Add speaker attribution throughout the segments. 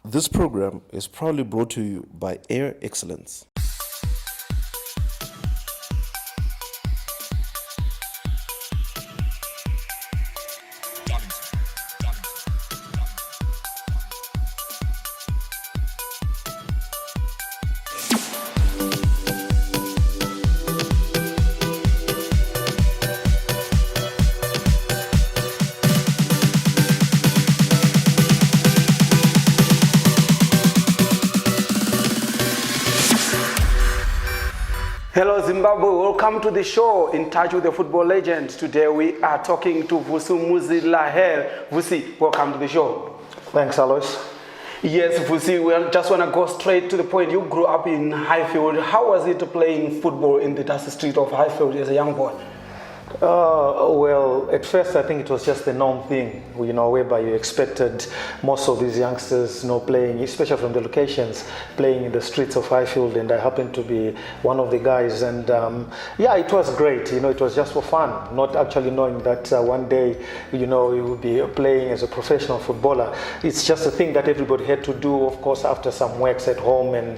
Speaker 1: This program is proudly brought to you by Air Excellence.
Speaker 2: Hello Zimbabwe, welcome to the show, In Touch with the Football Legend. Today we are talking to Vusimuzi Laher. Vusi, welcome to the show.
Speaker 3: Thanks, Alois.
Speaker 2: Yes, Vusi, we just want to go straight to the point. You grew up in Highfield. How was it playing football in the dusty street of Highfield as a young boy?
Speaker 3: Well, at first I think it was just the norm thing, whereby you expected most of these youngsters, playing, especially from the locations, playing in the streets of Highfield, and I happened to be one of the guys. And yeah, it was great. It was just for fun, not actually knowing that one day, you will be playing as a professional footballer. It's just a thing that everybody had to do, of course, after some works at home. And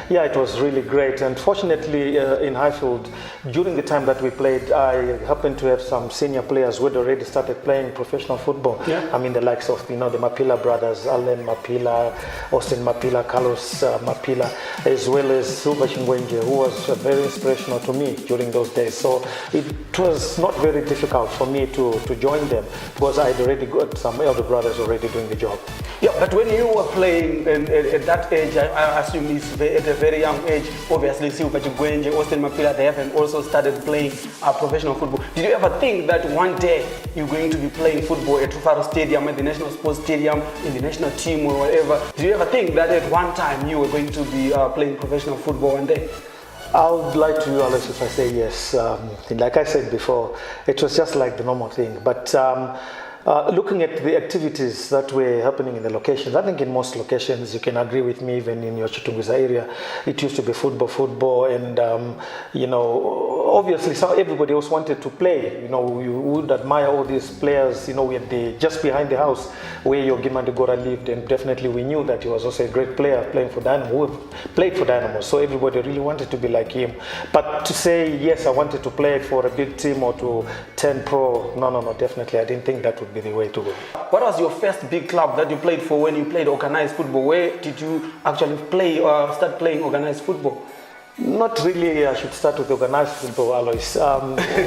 Speaker 3: yeah, it was really great. And fortunately, in Highfield, during the time that we played, I happened to have some senior players who had already started playing professional football. Yeah. I mean, the likes of the Mapila brothers, Alan Mapila, Austin Mapila, Carlos Mapila, as well as Silva Chingwenje, who was very inspirational to me during those days. So it was not very difficult for me to join them because I had already got some elder brothers already doing the job.
Speaker 2: Yeah, but when you were playing at that age, I assume it's at a very young age, obviously Silva Chingwenje, Austin Mapila, they haven't also started playing professional football. Did you ever think that one day you're going to be playing football at Rufaro Stadium, at the National Sports Stadium, in the national team or whatever? Did you ever think that at one time you were going to be playing professional football one day?
Speaker 3: I would like to, Alex, if I say yes. Like I said before, it was just like the normal thing. But looking at the activities that were happening in the locations, I think in most locations, you can agree with me, even in your Chitunguza area, it used to be football, and obviously everybody else wanted to play. You would admire all these players, with just behind the house where Yogima Gora lived, and definitely we knew that he was also a great player playing for Dynamo, who played for Dynamo, so everybody really wanted to be like him. But to say, yes, I wanted to play for a big team or to turn pro, no, definitely, I didn't think that would be the way to go.
Speaker 2: What was your first big club that you played for when you played organized football? Where did you actually start playing organized football?
Speaker 3: Not really. I should start with organized football, Alois.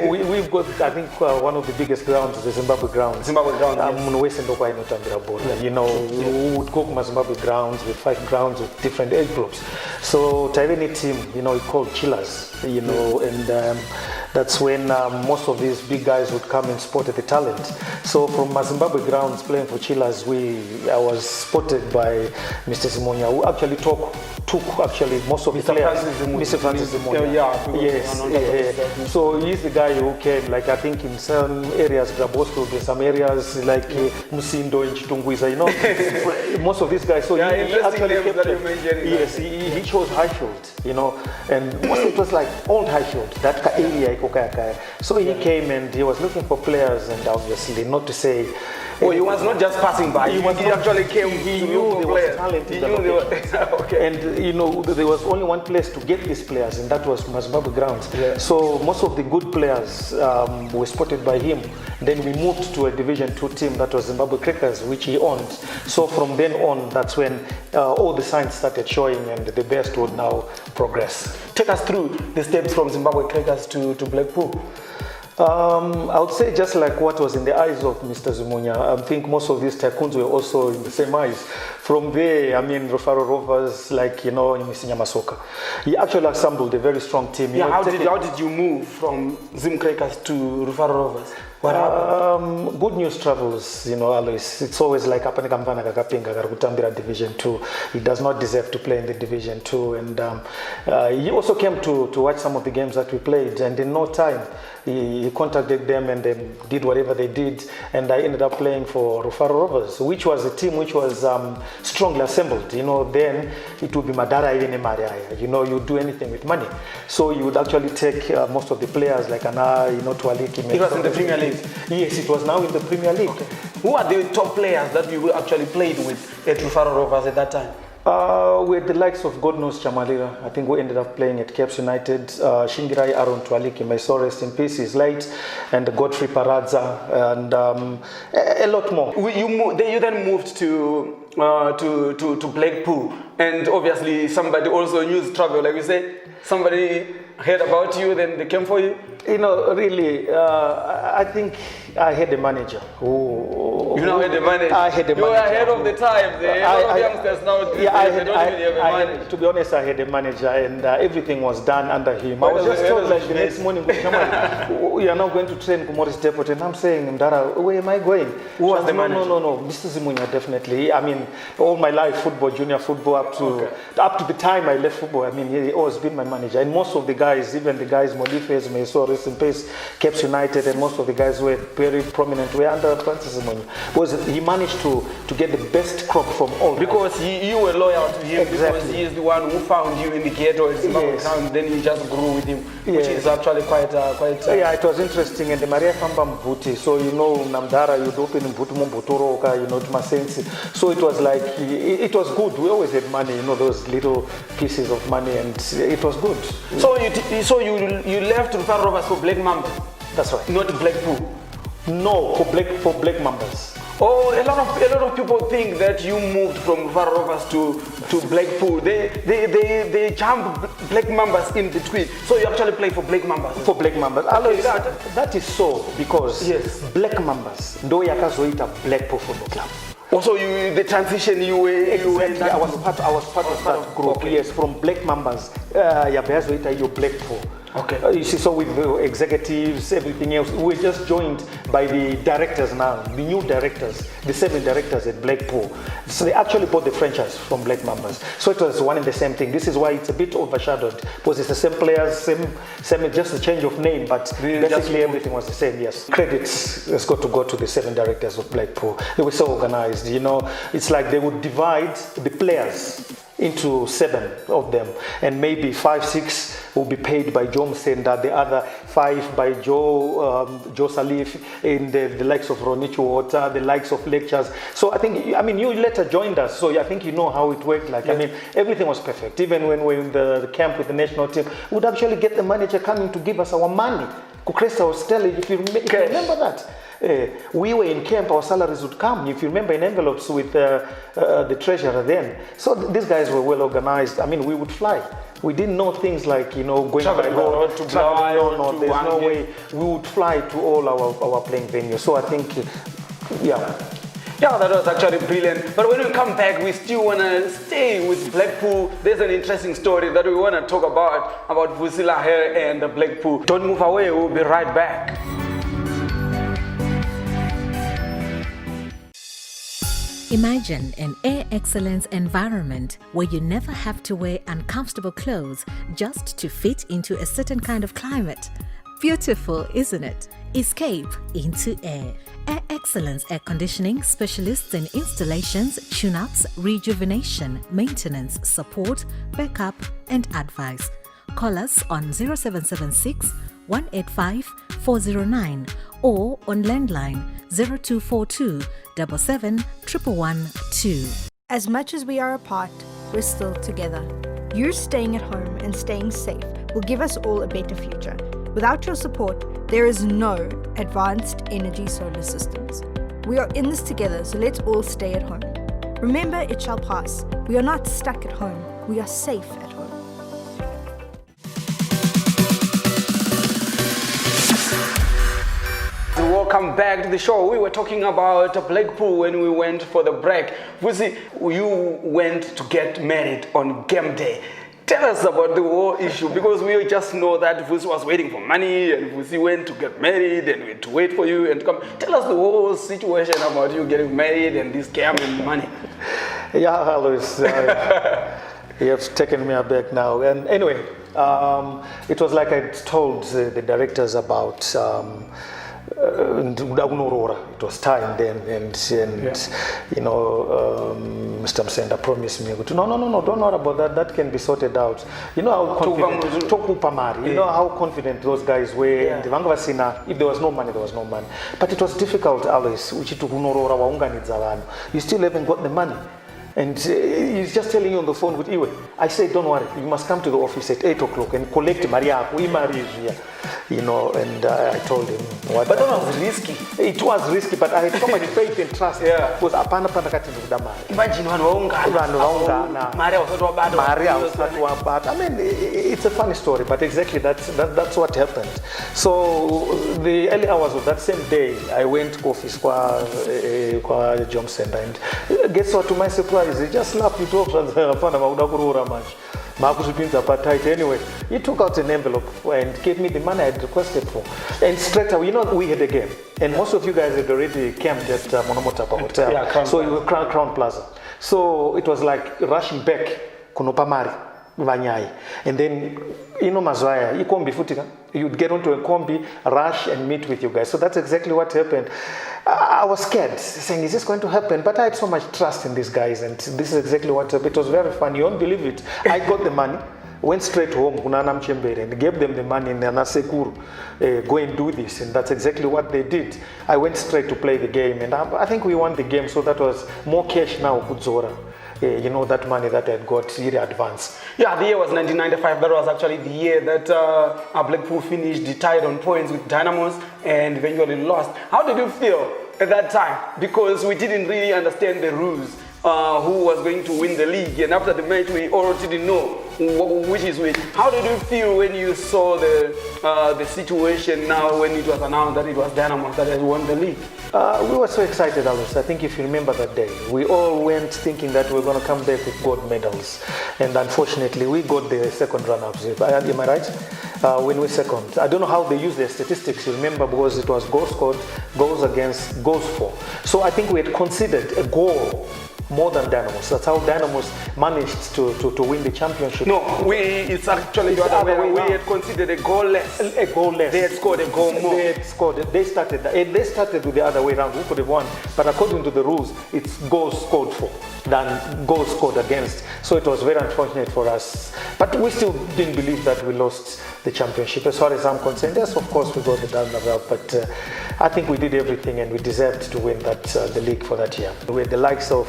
Speaker 3: We've got, I think, one of the biggest grounds, the Zimbabwe grounds.
Speaker 2: Zimbabwe grounds, yes.
Speaker 3: We would go to Zimbabwe grounds with 5 grounds with different age groups. So Taiveni team, we called Chillers, and that's when most of these big guys would come and spot the talent. So from Zimbabwe grounds playing for Chillers, I was spotted by Mr. Zimonya, who actually took most of the players. Mr. Francis Zimonya. Yes. So he's the guy who came, like I think in some areas, Grabosco, in some areas like Musindo and Chitunguza, most of these guys. So he actually kept yes, he chose Highfield, and mostly it was like old Highfield, that area. So he came and he was looking for players, and obviously not to say.
Speaker 2: Oh, he was not just passing by. He actually came.
Speaker 3: He knew there was talent in the location.
Speaker 2: Okay.
Speaker 3: And there was only one place to get these players, and that was Zimbabwe grounds. Yeah. So most of the good players were spotted by him. Then we moved to a Division 2 team that was Zimbabwe Crackers, which he owned. So from then on, that's when all the signs started showing, and the best would now progress.
Speaker 2: Take us through the steps from Zimbabwe Crackers to Blackpool.
Speaker 3: I would say just like what was in the eyes of Mr. Zumunya. I think most of these tycoons were also in the same eyes. From there, Rufaro Rovers, in Misinya Masoka. He actually assembled a very strong team.
Speaker 2: Yeah, how did you move from Zim Crackers to Rufaro Rovers? What happened?
Speaker 3: Good news travels, Alois. It's always like Division 2. He does not deserve to play in the Division 2. And he also came to watch some of the games that we played, and in no time, he contacted them and they did whatever they did, and I ended up playing for Rufaro Rovers, which was a team which was strongly assembled. Then it would be Madara even Maria. You do anything with money. So you would actually take most of the players like Ana, Tualiki.
Speaker 2: It was in the Premier League.
Speaker 3: Yes, it was now in the Premier League.
Speaker 2: Okay. Who are the top players that you actually played with at Rufaro Rovers at that time?
Speaker 3: We had the likes of God knows Chamalira. I think we ended up playing at Caps United. Shingirai Aaron Twaliki, may soul rest in peace, is late, and Godfrey Paradza, and a lot more.
Speaker 2: You then moved to Blackpool, and obviously somebody also used travel, like you say. Somebody heard about you, then they came for you.
Speaker 3: You know, really, I think I had a manager who.
Speaker 2: You now had a manager.
Speaker 3: I had a manager.
Speaker 2: You were ahead of the time. A lot of youngsters now.
Speaker 3: To be honest, I had a manager, and everything was done under him. I was just told like the next morning, we are now going to train Kumoris Depot, and I'm saying, Ndara, where am I going?
Speaker 2: Who was the manager?
Speaker 3: No, Mr. Zimunya, definitely. I mean, all my life, football, junior football, up to the time I left football. I mean, he always been my manager, and most of the guys, even the guys, Modifes, Meso, rest in peace, Caps United, and most of the guys were very prominent. Were under Francis Zimunya. Because he managed to get the best crop from all.
Speaker 2: Because you were loyal to him.
Speaker 3: Exactly.
Speaker 2: Because he is the one who found you in the ghetto in Zimbabwe town. Then you just grew with him, which is actually quite.
Speaker 3: Yeah, it was interesting. And the Maria Famba Mbuti, so you know, Namdara, you'd open Mbutu Mbutoroka, you know, to Masensi. So it was like, it was good. We always had money, you know, those little pieces of money, and it was good.
Speaker 2: So you left Rufaro Rovers for Black Mamba?
Speaker 3: That's right.
Speaker 2: Not Blackpool?
Speaker 3: No, for Black Mambas.
Speaker 2: Oh, a lot of people think that you moved from Rufaro Rovers to Blackpool. They jump Black Mambas in between. So you actually play for Black Mambas?
Speaker 3: For Black Mambas.
Speaker 2: Okay,
Speaker 3: that is so because
Speaker 2: yes.
Speaker 3: Black Mambas ndo yakazoita Blackpool Football Club.
Speaker 2: Also, the transition you were.
Speaker 3: Exactly. I was part of that group. Okay. Yes, from Black Mambas. Yabezoita you Blackpool.
Speaker 2: Okay.
Speaker 3: You see, so with the executives, everything else, we're just joined by the directors now, the new directors, the 7 directors at Blackpool. So they actually bought the franchise from Black Mambas. So it was one and the same thing. This is why it's a bit overshadowed, because it's the same players, same just a change of name, but basically everything was the same, yes. Credits has got to go to the 7 directors of Blackpool. They were so organized, you know. It's like they would divide the players into 7 of them, and maybe 5, 6 will be paid by Joe Msenda, the other 5 by Joe Salif, in the likes of Ronichu Water, the likes of lectures. So I think, I mean, you later joined us, so I think you know how it worked. Like, yes. I mean, everything was perfect. Even when we were in the camp with the national team, we would actually get the manager coming to give us our money. Kukresta was telling, if you remember that. We were in camp, our salaries would come, if you remember, in envelopes with the treasurer then. So these guys were well organized. I mean, we would fly. We didn't know things like, you know, going by road to fly. No, there's no way. We would fly to all our playing venues. So I think, yeah.
Speaker 2: Yeah, that was actually brilliant. But when we come back, we still want to stay with Blackpool. There's an interesting story that we want to talk about Vusimuzi Laher and the Blackpool. Don't move away, we'll be right back.
Speaker 4: Imagine an air excellence environment where you never have to wear uncomfortable clothes just to fit into a certain kind of climate. Beautiful, isn't it? Escape into air. Air Excellence Air Conditioning specialists in installations, tune-ups, rejuvenation, maintenance, support, backup and advice. Call us on 0776 185 409 or on landline 0242 77 112.
Speaker 5: As much as we are apart, we're still together. You staying at home and staying safe will give us all a better future. Without your support, there is no advanced energy solar systems. We are in this together, so let's all stay at home. Remember, it shall pass. We are not stuck at home. We are safe at home.
Speaker 2: Welcome back to the show. We were talking about Blackpool when we went for the break. Vusi, you went to get married on game day. Tell us about the whole issue, because we just know that Vusi was waiting for money and Vusi went to get married and we had to wait for you and to come. Tell us the whole situation about you getting married and this scam and money.
Speaker 3: Yeah, Alois, you have taken me aback now. And anyway, it was like I told the directors about it was time then, and you know, Mr. Msenda promised me, no, don't worry about that. That can be sorted out. You know how confident, you know how confident those guys were. And if there was no money, there was no money. But it was difficult, Alois. You still haven't got the money. And he's just telling you on the phone with Iwe. I said, don't worry, you must come to the office at 8 o'clock and collect Maria. You know, and I told him what.
Speaker 2: But that was risky.
Speaker 3: It was risky, but I had so much faith and trust. Because
Speaker 2: imagine Maria was
Speaker 3: I mean, it's a funny story, but exactly that's what happened. So the early hours of that same day, I went to office kwa John Center, and guess what? To my surprise, he just laughed it off. Anyway, he took out an envelope and gave me the money I had requested for. And straight away, you know, we had a game. And most of you guys had already camped at Monomotapa Hotel.
Speaker 2: Yeah,
Speaker 3: so you were Crown Plaza. So it was like rushing back, Kunopamari, Vanyai. And then, you know, Mazwaya, you'd get onto a combi, rush and meet with you guys. So that's exactly what happened. I was scared, saying, is this going to happen? But I had so much trust in these guys, and this is exactly what happened. It was very fun. You won't believe it. I got the money, went straight home, and gave them the money in Nasekuru, go and do this. And that's exactly what they did. I went straight to play the game, and I think we won the game, so that was more cash now, Kudzora. You know, that money that I had got really advanced.
Speaker 2: Yeah, the year was 1995. That was actually the year that Blackpool finished tied on points with Dynamos and eventually lost. How did you feel at that time? Because we didn't really understand the rules, who was going to win the league. And after the match, we already didn't know which is which. How did you feel when you saw the situation now when it was announced that it was Dynamos that had won the league?
Speaker 3: We were so excited, Alois. I think if you remember that day, we all went thinking that we were going to come back with gold medals. And unfortunately, we got the second run-ups. Am I right? When we second. I don't know how they use their statistics, you remember, because it was goals scored, goals against, goals for. So I think we had considered a goal more than Dynamos. That's how Dynamos managed to win the championship.
Speaker 2: No, it's actually the other way. We had considered a goal less.
Speaker 3: A goal less.
Speaker 2: They had scored a goal more.
Speaker 3: They started with the other way around. Who could have won? But according to the rules, it's goals scored for than goals scored against. So it was very unfortunate for us. But we still didn't believe that we lost the championship. As far as I'm concerned, yes, of course we got the runner-up, but I think we did everything and we deserved to win the league for that year. With the likes of,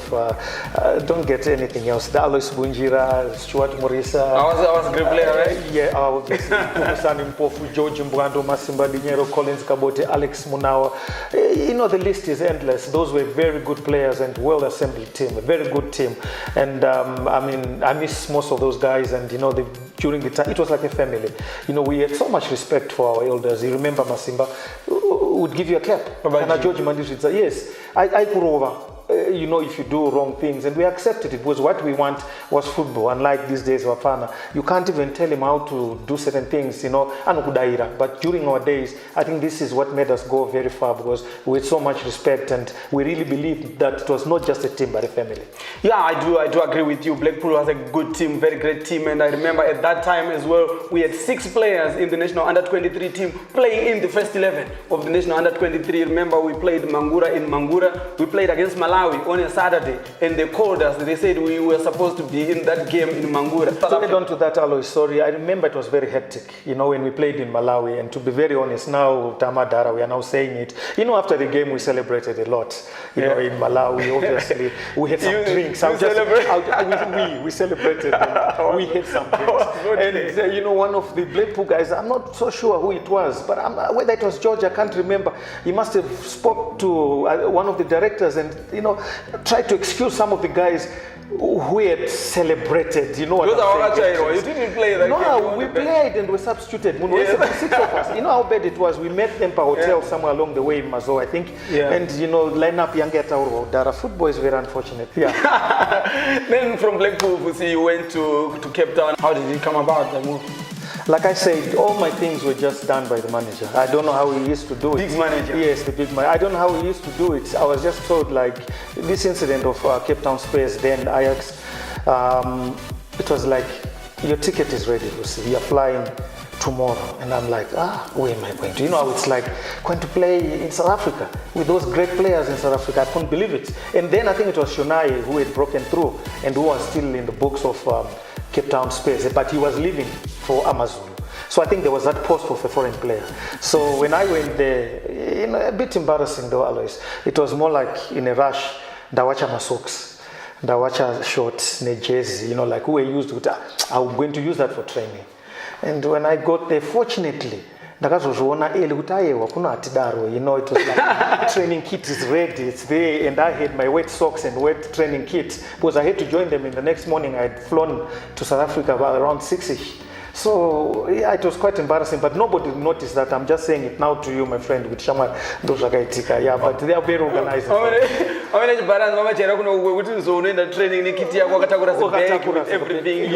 Speaker 3: don't get anything else, the Alois Bunjira, Stuart Morisa.
Speaker 2: I was a great player, right?
Speaker 3: Yeah, obviously. Kumusani Mpofu, George Mbwando, Masimba Dinero, Collins Kabote, Alex Munawa. You know, the list is endless. Those were very good players and well-assembled team, a very good team. And I mean, I miss most of those guys, and you know, during the time, it was like a family. You know, we had so much respect for our elders. You remember Masimba would give you a cap. And George Mandis would say, yes, I put over. You know, if you do wrong things, and we accepted it, because what we want was football. Unlike these days, Wafana, you can't even tell him how to do certain things, you know, but during our days, I think this is what made us go very far, because we had so much respect, and we really believed that it was not just a team, but a family.
Speaker 2: Yeah, I do agree with you. Blackpool was a good team, very great team, and I remember at that time as well, we had 6 players in the national under-23 team playing in the first 11 of the national under-23. Remember, we played Mangura in Mangura, we played against Malawi on a Saturday, and they called us. They said we were supposed to be in that game in Mangura.
Speaker 3: To add on to that, Alois, sorry, I remember it was very hectic, you know, when we played in Malawi, and to be very honest, now, Tamadara, we are now saying it. You know, after the game, we celebrated a lot, you know, in Malawi, obviously. We had some drinks. We celebrated, and we had some drinks. And, you know, one of the Blackpool guys, I'm not so sure who it was, but whether it was George, I can't remember. He must have spoke to one of the directors and, you know, tried to excuse some of the guys who had celebrated, you know what I'm saying?
Speaker 2: You didn't play that game.
Speaker 3: No, we played and we substituted. Yes. 6 of us. You know how bad it was? We met Empa Hotel somewhere along the way in Mazo, I think. Yeah. And, you know, line up Yangeta or Dara. Football is very unfortunate. Yeah.
Speaker 2: Then from Blackpool, you went to Cape Town. How did it come about, the move?
Speaker 3: Like I said, all my things were just done by the manager. I don't know how he used to do it.
Speaker 2: Big manager?
Speaker 3: Yes, the big manager. I don't know how he used to do it. I was just told, like, this incident of Cape Town Spurs, then Ajax, it was like, your ticket is ready, you see. You're flying tomorrow. And I'm like, where am I going to? You know how it's like going to play in South Africa with those great players in South Africa. I couldn't believe it. And then I think it was Shonai who had broken through and who was still in the books of Cape Town space, but he was leaving for Amazon. So I think there was that post of a foreign player. So when I went there, a bit embarrassing though, Alois. It was more like in a rush, ndawacha my socks, ndawacha shorts, ne jersey, like who I used with, I'm going to use that for training. And when I got there, fortunately, it was like training kit is ready, it's there, and I had my wet socks and wet training kit because I had to join them in the next morning. I had flown to South Africa about around 6ish. So yeah, it was quite embarrassing, but nobody noticed that. I'm just saying it now to you, my friend, with Shaman Dozagaitika. Yeah, but they are very organized.
Speaker 2: Everything,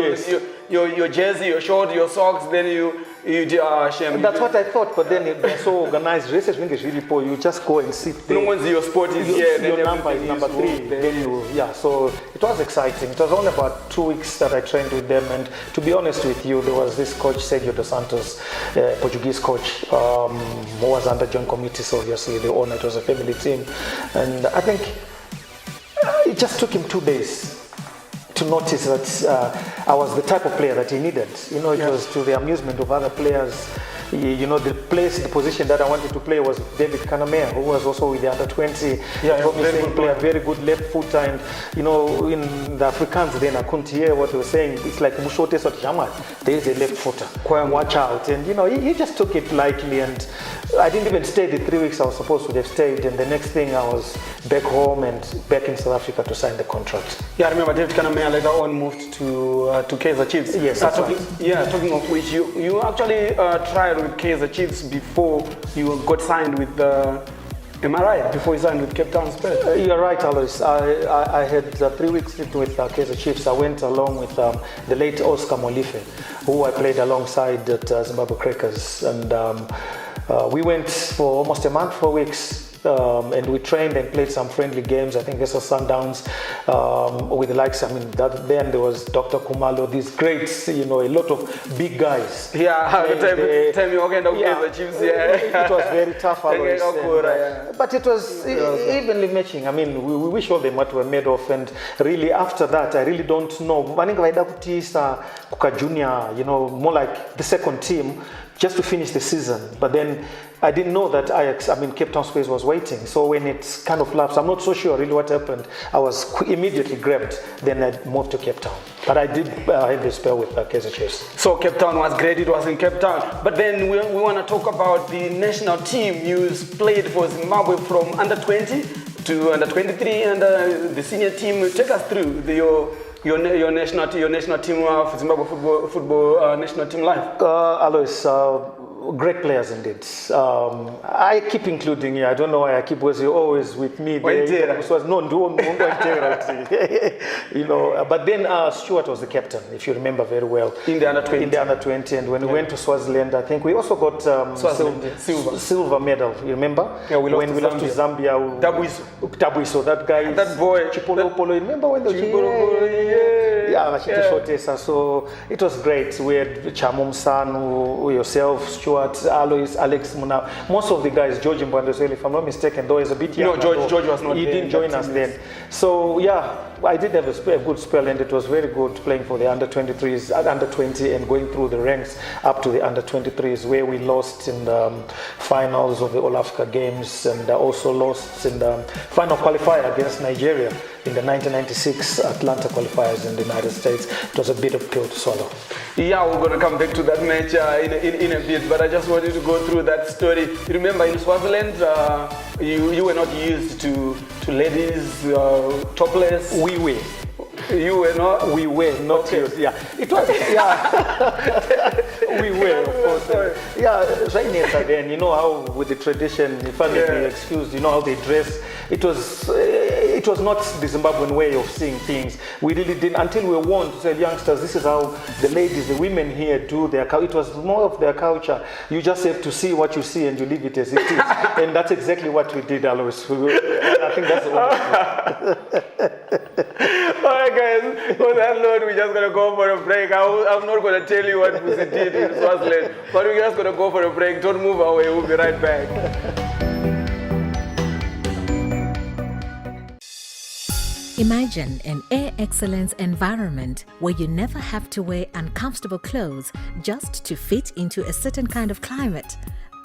Speaker 2: your jersey, your short, your socks, then you do shame.
Speaker 3: That's what I thought, but then they're so organized. Races is really poor. You just go and sit there.
Speaker 2: No one's your sport is here.
Speaker 3: Your number is number 3. Then you, so it was exciting. It was only about 2 weeks that I trained with them, and to be honest with you, there was this coach Sergio Dos Santos, Portuguese coach, who was under joint committee, so obviously the owner, it was a family team, and I think it just took him 2 days to notice that I was the type of player that he needed. It was to the amusement of other players. The position that I wanted to play was David Kanamea, who was also with the under 20. Very good player, very good left footer, and in the Africans then I couldn't hear what they were saying. It's like Mushote Sotjamat, there is a left footer, watch out. And he just took it lightly, and I didn't even stay the 3 weeks I was supposed to have stayed, and the next thing I was back home and back in South Africa to sign the contract.
Speaker 2: Yeah, I remember David Kanamea later on moved to Kaizer Chiefs.
Speaker 3: Yes, that's right.
Speaker 2: Yeah, talking of which, you actually tried with Kaizer Chiefs before you got signed with am I right? Before you signed with Cape Town Spurs?
Speaker 3: You're right, Alois. I had 3 weeks with Kaizer Chiefs. I went along with the late Oscar Molife, who I played alongside at Zimbabwe Crackers, and we went for almost a month, 4 weeks. And we trained and played some friendly games. I think this was Sundowns with the likes. Then there was Dr. Kumalo, these greats, a lot of big guys.
Speaker 2: Yeah, tell me again, the Chiefs. Yeah,
Speaker 3: it was very tough, Alois, but it was evenly matching. We wish all them what we're made of, and really after that, I really don't know. Kuka Junior, more like the second team, just to finish the season. But then I didn't know that Cape Town Space was waiting. So when it kind of lapsed, I'm not so sure really what happened. I was immediately grabbed. Then I moved to Cape Town. But I did have a spell with Kaizer Chiefs.
Speaker 2: So Cape Town was great. It was in Cape Town. But then we want to talk about the national team. You played for Zimbabwe from under 20 to under 23 and the senior team. Take us through your national team of Zimbabwe football national team life.
Speaker 3: Alois, great players indeed. I keep including you. I don't know why I keep was always with me. But then Stuart was the captain, if you remember very well.
Speaker 2: In the under 20.
Speaker 3: In the under 20, and when we went to Swaziland, I think we also got silver medal. You remember?
Speaker 2: Yeah,
Speaker 3: when we lost to Zambia. Dabuiso, that guy.
Speaker 2: That boy.
Speaker 3: Chipolopolo. You remember when So it was great. We had Chamum Sanu, yourself, Stuart, Alois, Alex Muna. Most of the guys, George Mbandoseli, if I'm not mistaken, though he's a bit young.
Speaker 2: No, George was not.
Speaker 3: He didn't join us then. So yeah, I did have a good spell, and it was very good playing for the under 23s, under 20, and going through the ranks up to the under 23s, where we lost in the finals of the All Africa Games, and also lost in the final qualifier against Nigeria in the 1996 Atlanta qualifiers in the United States. It was a bit of pill to swallow.
Speaker 2: Yeah, we're going to come back to that match in a bit, but I just wanted to go through that story. You remember in Swaziland, you were not used to ladies topless.
Speaker 3: We were.
Speaker 2: You were not?
Speaker 3: We were not used, yeah. It was, yeah. We were, of course. Yeah, Zaineta then, how with the tradition, if I may be excused, how they dress. It was not the Zimbabwean way of seeing things. We really didn't, until we were warned to say, youngsters, this is how the ladies, the women here do their culture. It was more of their culture. You just have to see what you see and you leave it as it is. And that's exactly what we did, Alois. I think that's the only
Speaker 2: Alright guys, on that note, we're just gonna go for a break. I'm not gonna tell you what Vusi did in Swaziland, but we're just gonna go for a break. Don't move away, we'll be right back.
Speaker 4: Imagine an air excellence environment where you never have to wear uncomfortable clothes just to fit into a certain kind of climate.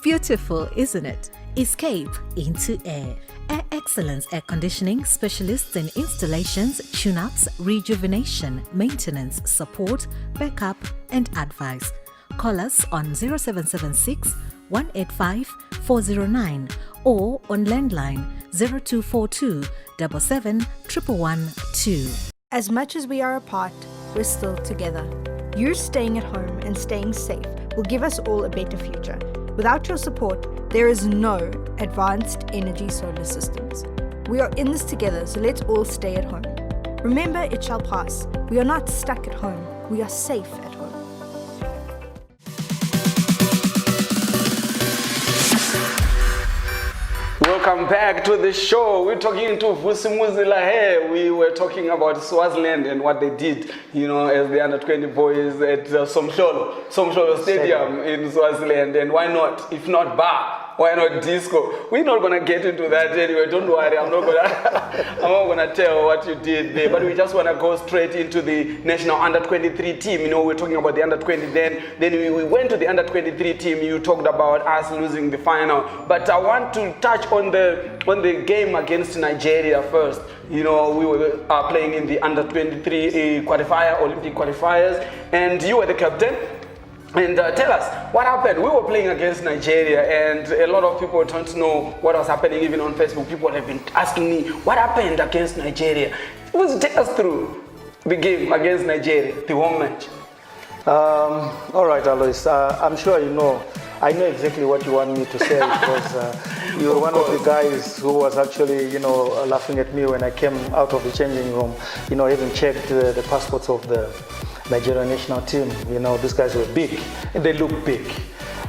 Speaker 4: Beautiful, isn't it? Escape into air. Air Excellence Air Conditioning specialists in installations, tune-ups, rejuvenation, maintenance, support, backup and advice. Call us on 0776 185 409 or on landline 0242 77 112.
Speaker 5: As much as we are apart, we're still together. You staying at home and staying safe will give us all a better future. Without your support, there is no advanced energy solar systems. We are in this together, so let's all stay at home. Remember, it shall pass. We are not stuck at home. We are safe at home.
Speaker 2: Welcome back to the show. We're talking to Vusimuzi Laher. We were talking about Swaziland and what they did, as the under-20 boys at Somhlolo Stadium in Swaziland. And why not? If not bar, why not disco? We're not gonna get into that anyway. Don't worry. I'm not gonna tell what you did there. But we just wanna go straight into the national under-23 team. We're talking about the under-20 then. Then we went to the under-23 team. You talked about us losing the final. But I want to touch on the game against Nigeria first. We were playing in the under-23 qualifier, Olympic qualifiers, and you were the captain. And tell us, what happened? We were playing against Nigeria, and a lot of people don't know what was happening. Even on Facebook, people have been asking me, what happened against Nigeria? Take us through the game against Nigeria, the home match.
Speaker 3: All right, Alois, I'm sure I know exactly what you want me to say because you're one of the guys who was actually, laughing at me when I came out of the changing room, even checked the passports of the Nigerian national team. These guys were big and they look big.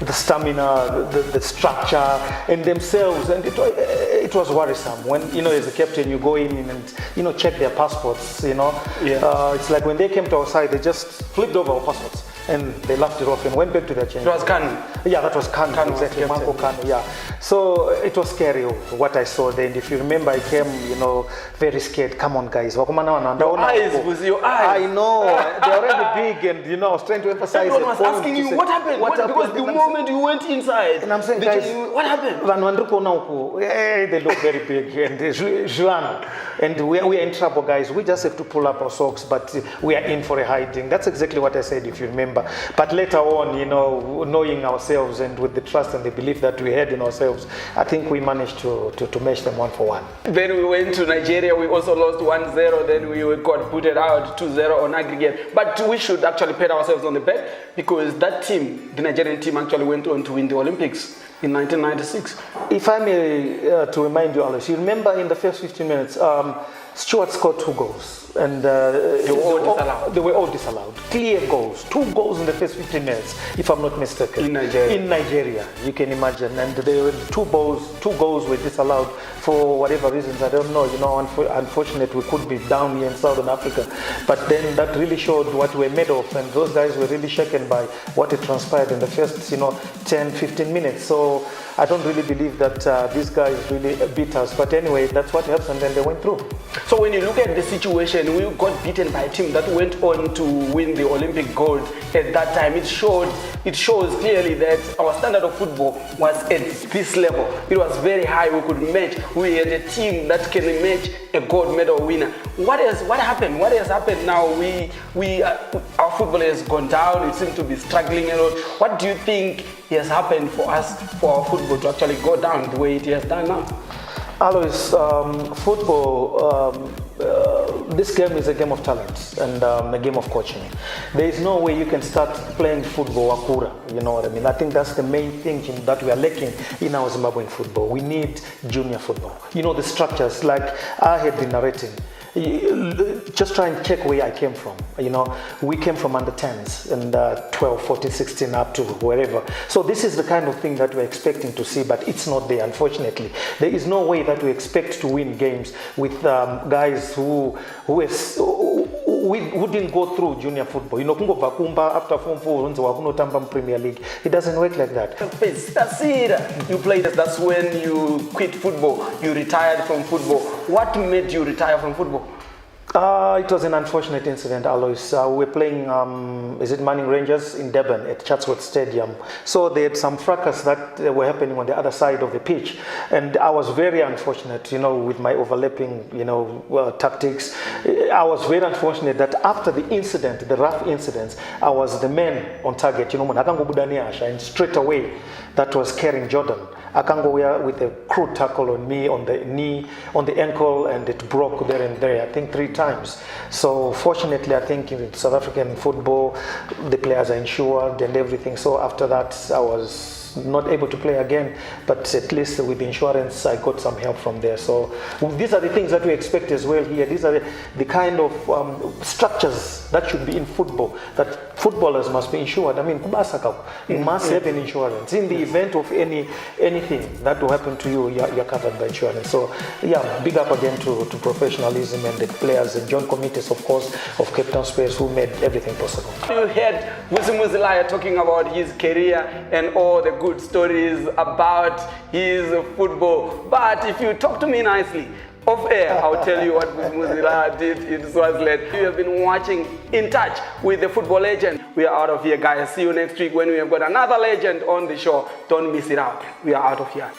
Speaker 3: The stamina, the structure and themselves, and it was worrisome when, as a captain, you go in and, check their passports, It's like when they came to our side, they just flipped over our passports and they laughed it off and went back to their change.
Speaker 2: It was Kanu.
Speaker 3: Yeah, that was Kanu, exactly, Manko Kanu, yeah. So it was scary what I saw then. If you remember, I came, very scared. Come on, guys. Your
Speaker 2: eyes, with your eyes.
Speaker 3: I know. They're already big and, I was trying to emphasize.
Speaker 2: Everyone was asking you, what happened? Because the moment you went inside,
Speaker 3: and I'm saying, guys,
Speaker 2: what happened?
Speaker 3: They look very big. And Juan, and we are in trouble, guys. We just have to pull up our socks, but we are in for a hiding. That's exactly what I said, if you remember. But later on, knowing ourselves and with the trust and the belief that we had in ourselves, I think we managed to match them 1-for-1.
Speaker 2: Then we went to Nigeria. We also lost 1-0. Then we got booted out 2-0 on aggregate. But we should actually pat ourselves on the back because that team, the Nigerian team, actually went on to win the Olympics in 1996.
Speaker 3: If I may to remind you, Alois, you remember in the first 15 minutes, Stuart scored 2 goals. And they were all disallowed. Clear goals. 2 goals in the first 15 minutes, if I'm not mistaken. In Nigeria, you can imagine. And there were 2 goals were disallowed for whatever reasons. I don't know. Unfortunately, we could be down here in Southern Africa. But then that really showed what we're made of. And those guys were really shaken by what had transpired in the first, 10, 15 minutes. So I don't really believe that these guys really beat us. But anyway, that's what happened, and then they went through.
Speaker 2: So when you look at the situation, we got beaten by a team that went on to win the Olympic gold at that time. It shows clearly that our standard of football was at this level. It was very high. We could match. We had a team that can match a gold medal winner. What happened? What has happened now? Our football has gone down. It seems to be struggling a lot. What do you think has happened for us, for our football to actually go down the way it has done now?
Speaker 3: Alois, football, this game is a game of talents and a game of coaching. There is no way you can start playing football akura, you know what I mean? I think that's the main thing that we are lacking in our Zimbabwean football. We need junior football. The structures, like I had been narrating. just try and check where I came from. You know, we came from under 10s and 12, 14, 16 up to wherever. So this is the kind of thing that we're expecting to see, but it's not there, unfortunately. There is no way that we expect to win games with guys who didn't go through junior football. You know, after Form 4, Premier League. It doesn't work like that.
Speaker 2: That's it. You played. That's when you quit football. You retired from football. What made you retire from football?
Speaker 3: It was an unfortunate incident, Alois. We were playing, Manning Rangers in Durban at Chatsworth Stadium. So they had some fracas that were happening on the other side of the pitch. And I was very unfortunate, you know, with my overlapping, tactics. I was very unfortunate that after the incident, the rough incidents, I was the man on target, and straight away that was Karen Jordan. I can go with a crude tackle on me, on the knee, on the ankle, and it broke there and there, I think 3 times. So fortunately, I think in South African football, the players are insured and everything. So after that, I was not able to play again, but at least with the insurance, I got some help from there. So these are the things that we expect as well here. These are the kind of structures that should be in football, that footballers must be insured. I mean, you must have an insurance. In the event of anything that will happen to you, you're covered by insurance. So yeah, big up again to professionalism and the players and joint committees, of course, of Cape Town Space, who made everything possible.
Speaker 2: You heard Vusimuzi Laher talking about his career and all the good stories about his football. But if you talk to me nicely, off air, I'll tell you what Vusimuzi Laher did in Swaziland. You have been watching In Touch with the football legend. We are out of here, guys. See you next week when we have got another legend on the show. Don't miss it out. We are out of here.